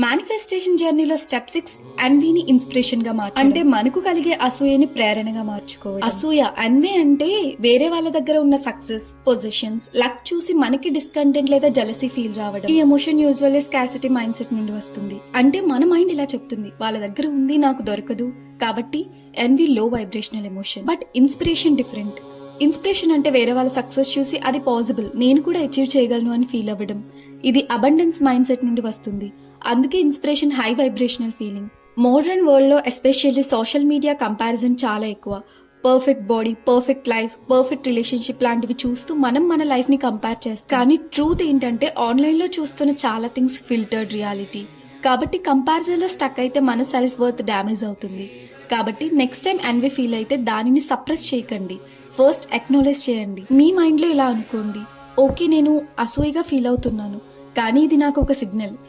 Manifestation జర్నీలో step 6 ఎన్వీని inspiration గా మార్చు. అంటే మనకు కలిగే అసూయని ప్రేరణగా మార్చుకోవడం. అసూయ ఎన్వీ అంటే వేరే వాళ్ళ దగ్గర ఉన్న సక్సెస్, పొజిషన్స్, లక్ చూసి మనకి డిస్కంటెంట్ లేదా జెలసీ ఫీల్ రావడం. ఈ emotion usually scarcity mind set నుండి వస్తుంది. అంటే మన మైండ్ ఇలా చెప్తుంది, వాళ్ళ దగ్గర ఉంది నాకు దొరకదు, కాబట్టి ఎన్వీ లో vibrational emotion. But inspiration different. Inspiration అంటే వేరే వాళ్ళ సక్సెస్ చూసి అది పాసిబుల్, నేను కూడా అచీవ్ చేయగలను అని ఫీల్ అవ్వడం. ఇది అబండెన్స్ మైండ్ సెట్ నుండి వస్తుంది. అందుకే inspiration high vibrational feeling. Modern world లో ఎస్పెషల్లీ సోషల్ మీడియా కంపారిజన్ చాలా ఎక్కువ. Perfect body, perfect life, perfect relationship లాంటివి చూస్తూ మనం మన లైఫ్ ని కంపేర్ చేస్తాం. కానీ ట్రూత్ ఏంటంటే ఆన్లైన్ లో చూస్తున్న చాలా థింగ్స్ ఫిల్టర్డ్ రియాలిటీ. కాబట్టి కంపారిజన్ లో స్టక్ అయితే మన సెల్ఫ్ వర్త్ డ్యామేజ్ అవుతుంది. కాబట్టి నెక్స్ట్ టైం ఎన్వీ ఫీల్ అయితే దానిని సప్రెస్ చేయకండి, ఫస్ట్ అక్నాలెడ్జ్ చేయండి. మీ మైండ్ లో ఇలా అనుకోండి, ఓకే నేను అసూయగా ఫీల్ అవుతున్నాను, కానీ ఇది నాకు ఒక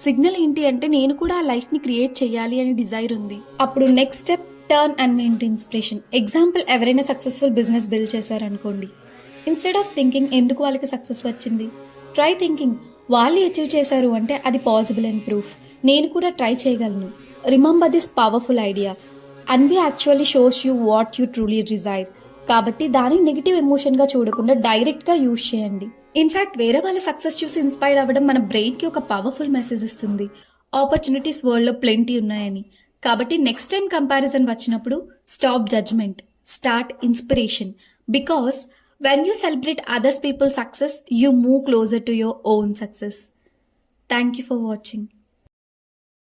సిగ్నల్ ఏంటి అంటే నేను కూడా ఆ లైఫ్ ని క్రియేట్ చేయాలి అని డిజైర్ ఉంది. అప్పుడు next step turn and into inspiration. Example, ఎవరైనా సక్సెస్ఫుల్ బిజినెస్ బిల్డ్ చేశారనుకోండి, ఇన్స్టెడ్ ఆఫ్ థింకింగ్ ఎందుకు వాళ్ళకి సక్సెస్ వచ్చింది, ట్రై థింకింగ్ వాళ్ళు అచీవ్ చేశారు అంటే అది పాసిబుల్ అండ్ ప్రూఫ్, నేను కూడా ట్రై చేయగలను. Remember this powerful idea, envy actually shows you what you truly desire. కాబట్టి దాన్ని నెగిటివ్ ఎమోషన్ గా చూడకుండా డైరెక్ట్ గా యూజ్ చేయండి. ఇన్ఫాక్ట్ వేరే వాళ్ళ సక్సెస్ చూసి ఇన్స్పైర్ అవ్వడం మన బ్రెయిన్ కి ఒక పవర్ఫుల్ మెసేజ్ ఇస్తుంది, ఆపర్చునిటీస్ వరల్డ్ లో ప్లెంటీ ఉన్నాయని. కాబట్టి నెక్స్ట్ టైం కంపారిజన్ వచ్చినప్పుడు stop judgment, start inspiration. Because when you celebrate others people success, you move closer to your own success. Thank you for watching.